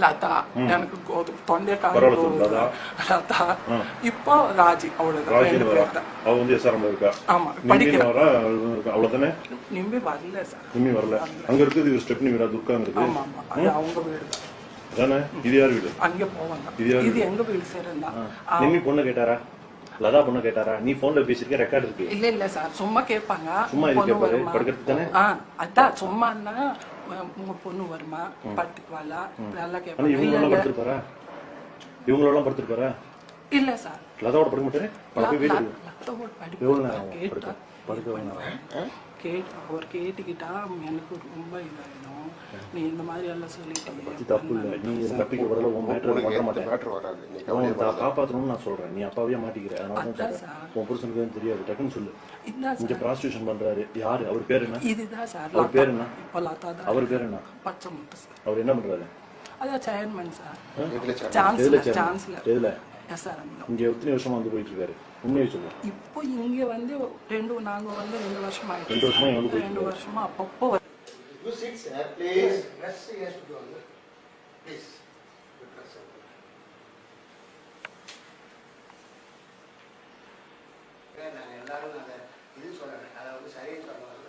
லதா எனக்கு தொண்டை காலம் லதா இப்போ ராஜி அவ்வளவுதான். அவ வந்து எஸ்ஆர்எம்ல இருக்கா. ஆமா படிக்கிறா அவ்வளவுதானே. நிம்மி வரல சார். நிம்மி வரல. அங்க இருக்குது ஸ்டெப்னி வீடா துர்காங்க இருக்கு. ஆமா ஆமா அது அவங்க வீடு தானே. இது யார் வீடு? அங்க போவாங்க. இது எங்க வீடு சேரண்டா. நிம்மி பொண்ணு கேட்டாரா? லதா பொண்ணு கேட்டாரா? நீ போன்ல பேசிருக்க ரெக்கார்ட் இருக்கு. இல்ல சார் சும்மா கேட்பாங்க. சும்மா இது கேட்பாரு படுக்கிறது தானே. அதான் சும்மான்னா உங்க பொண்ணு வருமா படுத்துக்குவாளா நல்லா கேட்பாங்க. இவங்களெல்லாம் படுத்துருப்பாரா? இவங்களெல்லாம் படுத்துருப்பாரா? இல்ல சார் லதாவோட படுக்க மாட்டாரு. லதாவோட படிக்க அவர் கேட்டுக்கிட்டா எனக்கு ரொம்ப இதாயிடும். நீ இந்த மாதிரி எல்லாம் சொல்லிட்டு தப்பு இல்லை. நீ தப்பிக்க வரல. உன் மேட்டர் பண்ண மாட்டேன். காப்பாற்றணும்னு நான் சொல்றேன். நீ அப்பாவே மாட்டிக்கிற. அதனால உன் புருஷனுக்கு தெரியாது. டக்குன்னு சொல்லு. இங்க பிராஸ்டியூஷன் பண்றாரு யாரு? அவர் பேர் என்ன? இதுதான் சார். அவர் பேர் என்ன? அவர் பேர் என்ன? பச்சை முட்டை சார். அவர் என்ன பண்றாரு? அதான் சேர்மன் சார். சான்சலர். எதுல? இங்க எத்தனை வருஷமா வந்து போயிட்டு இருக்காரு? உண்மையை சொல்லு. இப்போ இங்க வந்து நாங்க வந்து 2 வருஷமா ஆயிடுச்சு. 2 வருஷமா வந்து 2 வருஷமா அப்பப்போ You sit, sir, please. Yes, yes, please. நான் எல்லாரும் இது சொல்றேன். அதாவது சரின்னு சொல்லுவாங்க.